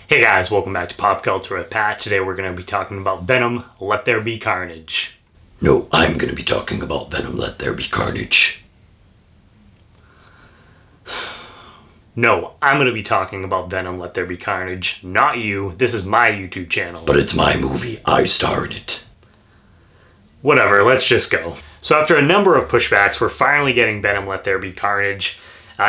Hey guys, welcome back to Pop Culture with Pat. Today we're going to be talking about Venom, Let There Be Carnage. No, I'm going to be talking about Venom, Let There Be Carnage. No, I'm going to be talking about Venom, Let There Be Carnage. Not you. This is my YouTube channel. But it's my movie. I star in it. Whatever, let's just go. So after a number of pushbacks, we're finally getting Venom, Let There Be Carnage.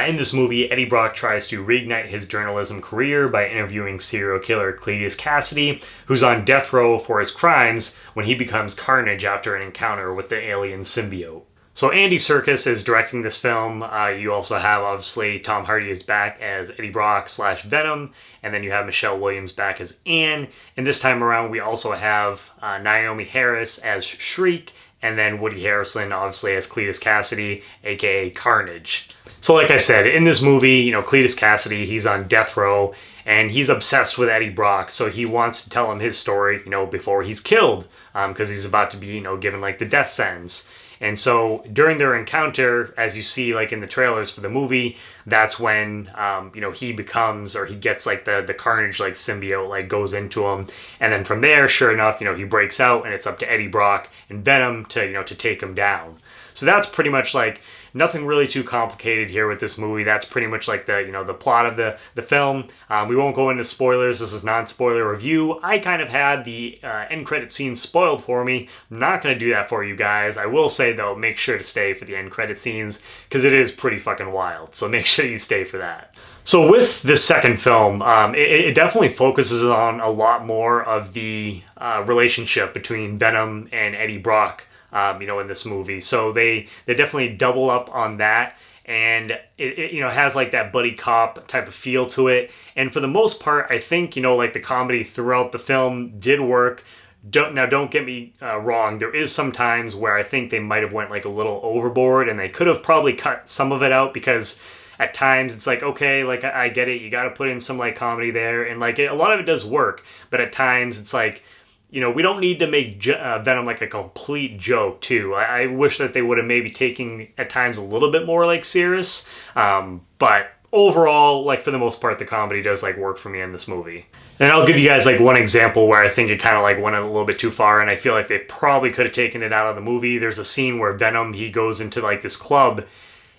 In this movie, Eddie Brock tries to reignite his journalism career by interviewing serial killer Cletus Kasady, who's on death row for his crimes when he becomes Carnage after an encounter with the alien symbiote. So Andy Serkis is directing this film. You also have, obviously, Tom Hardy is back as Eddie Brock / Venom, and then you have Michelle Williams back as Anne. And this time around, we also have Naomi Harris as Shriek, and then Woody Harrelson, obviously, as Cletus Kasady, aka Carnage. So like I said, in this movie, Cletus Kasady, he's on death row, and he's obsessed with Eddie Brock, so he wants to tell him his story, before he's killed, because he's about to be, given, the death sentence. And so during their encounter, as you see, in the trailers for the movie, that's when, he becomes, or he gets, the Carnage, symbiote, goes into him. And then from there, sure enough, he breaks out, and it's up to Eddie Brock and Venom to, to take him down. So that's pretty much, nothing really too complicated here with this movie. That's pretty much the the plot of the film. We won't go into spoilers. This is non-spoiler review. I kind of had the end credit scene spoiled for me. I'm not going to do that for you guys. I will say though, make sure to stay for the end credit scenes because it is pretty fucking wild. So make sure you stay for that. So with this second film, it definitely focuses on a lot more of the relationship between Venom and Eddie Brock. In this movie. So they definitely double up on that, and it has that buddy cop type of feel to it. And for the most part, I think, the comedy throughout the film did work. Don't get me wrong. There is some times where I think they might have went a little overboard, and they could have probably cut some of it out because at times it's okay, I get it. You got to put in some comedy there, and a lot of it does work. But at times it's we don't need to make Venom a complete joke, too. I wish that they would have maybe taken, at times, a little bit more, serious. But overall, for the most part, the comedy does, work for me in this movie. And I'll give you guys, one example where I think it kind of, went a little bit too far, and I feel like they probably could have taken it out of the movie. There's a scene where Venom, he goes into, this club,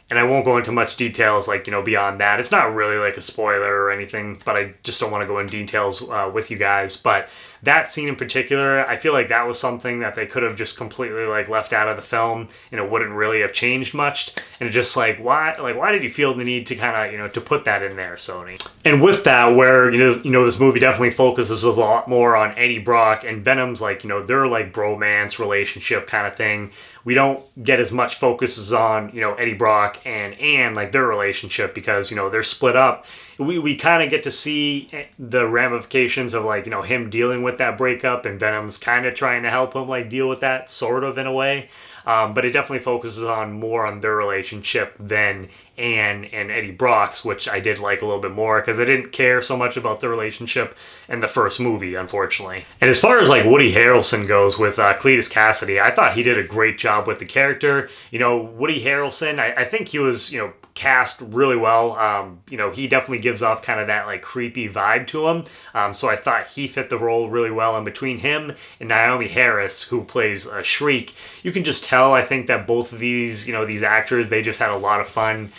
and I won't go into much details, beyond that. It's not really, a spoiler or anything, but I just don't want to go in details with you guys. But that scene in particular, I feel like that was something that they could have just completely, left out of the film, and it wouldn't really have changed much. And it's just why did you feel the need to kind of, to put that in there, Sony? And with that, where, this movie definitely focuses a lot more on Eddie Brock and Venom's, their, bromance relationship kind of thing. We don't get as much focuses on, Eddie Brock and Anne, their relationship, because, they're split up. We kind of get to see the ramifications of, him dealing with that breakup, and Venom's kind of trying to help him, deal with that, sort of, in a way. But it definitely focuses more on their relationship than Anne and Eddie Brock's, which I did like a little bit more because I didn't care so much about the relationship in the first movie, unfortunately. And as far as Woody Harrelson goes with Cletus Kasady, I thought he did a great job with the character. Woody Harrelson, I think he was, cast really well. He definitely gives off kind of that creepy vibe to him. So I thought he fit the role really well. And between him and Naomi Harris, who plays Shriek, you can just tell, I think, that both of these, these actors, they just had a lot of fun.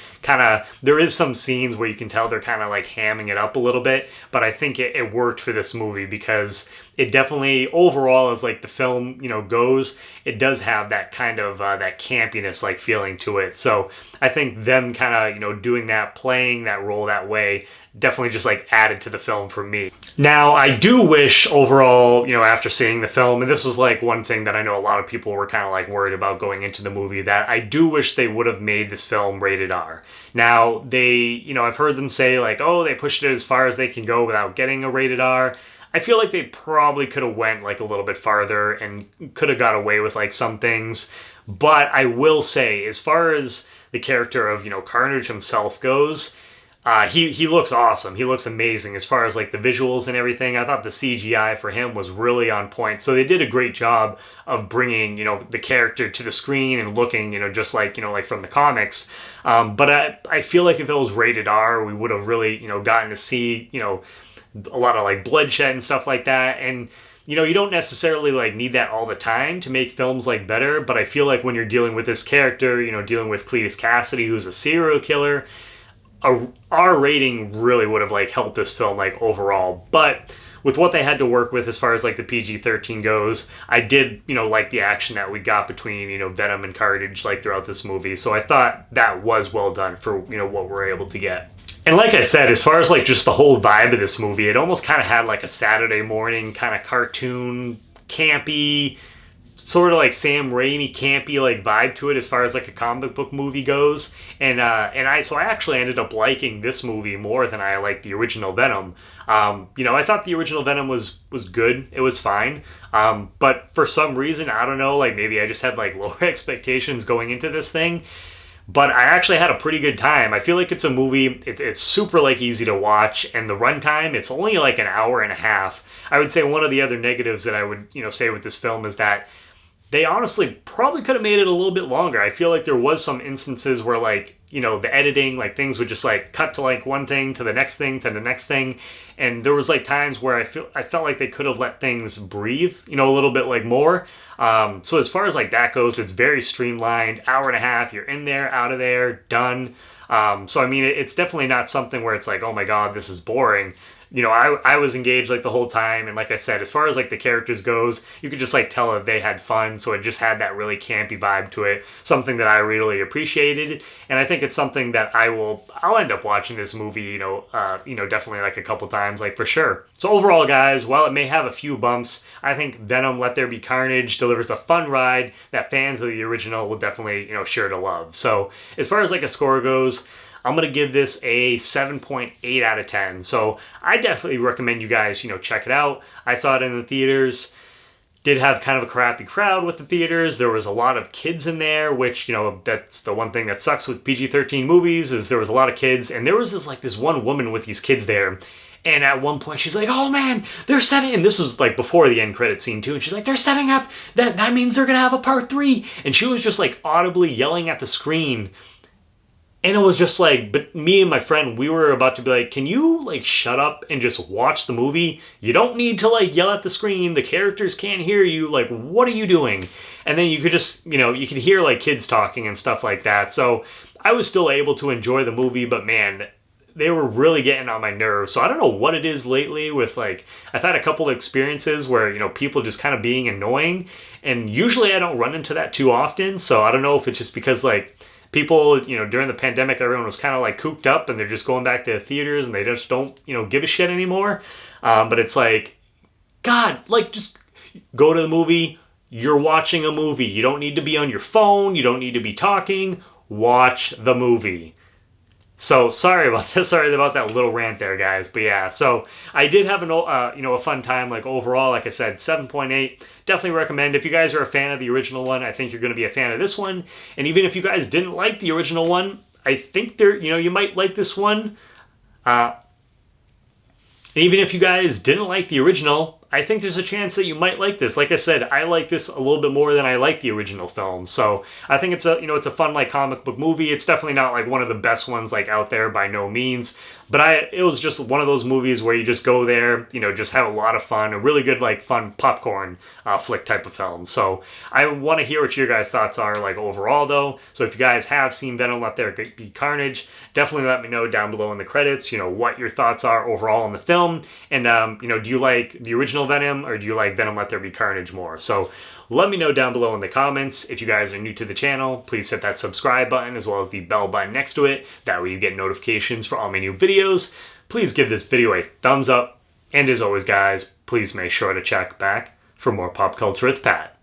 There is some scenes where you can tell they're kind of hamming it up a little bit, but I think it worked for this movie because it definitely, overall, as the film, goes, it does have that kind of, that campiness, feeling to it. So I think them kind of, doing that, playing that role that way, definitely just added to the film for me. Now, I do wish overall, after seeing the film, and this was one thing that I know a lot of people were kind of worried about going into the movie, that I do wish they would have made this film rated R. Now, they, I've heard them say oh, they pushed it as far as they can go without getting a rated R. I feel like they probably could have went a little bit farther and could have got away with some things. But I will say, as far as the character of, Carnage himself goes, he looks awesome. He looks amazing as far as the visuals and everything. I thought the CGI for him was really on point. So they did a great job of bringing, the character to the screen and looking, just like from the comics. But I feel like if it was rated R, we would have really, gotten to see, a lot of like bloodshed and stuff like that. And you know, you don't necessarily like need that all the time to make films like better, but I feel like when you're dealing with this character, you know, dealing with Cletus Kasady, who's a serial killer, a R rating really would have like helped this film like overall. But with what they had to work with as far as like the PG-13 goes, I did, you know, like the action that we got between, you know, Venom and Carnage like throughout this movie. So I thought that was well done for, you know, what we're able to get. And like I said, as far as like just the whole vibe of this movie, it almost kind of had like a Saturday morning kind of cartoon, campy, sort of like Sam Raimi campy like vibe to it as far as like a comic book movie goes. And I actually ended up liking this movie more than I liked the original Venom. You know, I thought the original Venom was good. It was fine. But for some reason, I don't know, like maybe I just had like lower expectations going into this thing. But I actually had a pretty good time. I feel like it's a movie, it's super like easy to watch, and the runtime, it's only like an hour and a half. I would say one of the other negatives that I would, you know, say with this film is that they honestly probably could have made it a little bit longer. I feel like there was some instances where like, you know, the editing, like things would just like cut to like one thing to the next thing to the next thing. And there was like times where I felt like they could have let things breathe, you know, a little bit like more. So as far as like that goes, it's very streamlined, hour and a half, you're in there, out of there, done. So I mean, it's definitely not something where it's like, oh my God, this is boring. You know, I was engaged like the whole time, and like I said, as far as like the characters goes, you could just like tell that they had fun, so it just had that really campy vibe to it, something that I really appreciated, and I think it's something that I'll end up watching this movie, you know, definitely like a couple times, like for sure. So overall, guys, while it may have a few bumps, I think Venom: Let There Be Carnage delivers a fun ride that fans of the original will definitely, you know, sure to love. So as far as like a score goes, I'm going to give this a 7.8 out of 10. So I definitely recommend you guys, you know, check it out. I saw it in the theaters. Did have kind of a crappy crowd with the theaters. There was a lot of kids in there, which, you know, that's the one thing that sucks with PG-13 movies is there was a lot of kids. And there was this one woman with these kids there. And at one point she's like, oh man, they're setting, and this was like before the end credit scene too, and she's like, they're setting up, that means they're going to have a part 3. And she was just like audibly yelling at the screen. And it was just like, but me and my friend, we were about to be like, can you like shut up and just watch the movie? You don't need to like yell at the screen. The characters can't hear you. Like, what are you doing? And then you could just, you know, you could hear like kids talking and stuff like that. So I was still able to enjoy the movie, but man, they were really getting on my nerves. So I don't know what it is lately with like, I've had a couple of experiences where, you know, people just kind of being annoying. And usually I don't run into that too often. So I don't know if it's just because like, people, you know, during the pandemic, everyone was kind of like cooped up and they're just going back to the theaters and they just don't, you know, give a shit anymore. But it's like, God, like just go to the movie. You're watching a movie. You don't need to be on your phone. You don't need to be talking. Watch the movie. So sorry about this. Sorry about that little rant there, guys. But yeah, so I did have a fun time. Like overall, like I said, 7.8. Definitely recommend. If you guys are a fan of the original one, I think you're going to be a fan of this one. And even if you guys didn't like the original one, I think you might like this one. And even if you guys didn't like the original, I think there's a chance that you might like this. Like I said, I like this a little bit more than I like the original film. So I think it's a fun like comic book movie. It's definitely not like one of the best ones like out there by no means. But it was just one of those movies where you just go there, you know, just have a lot of fun, a really good like fun popcorn flick type of film. So I want to hear what your guys' thoughts are like overall though. So if you guys have seen Venom: Let There Be Carnage, definitely let me know down below in the credits, you know, what your thoughts are overall in the film. And, you know, do you like the original Venom or do you like Venom: Let There Be Carnage more? So let me know down below in the comments. If you guys are new to the channel, please hit that subscribe button as well as the bell button next to it. That way you get notifications for all my new videos. Please give this video a thumbs up. And as always, guys, please make sure to check back for more Pop Culture with Pat.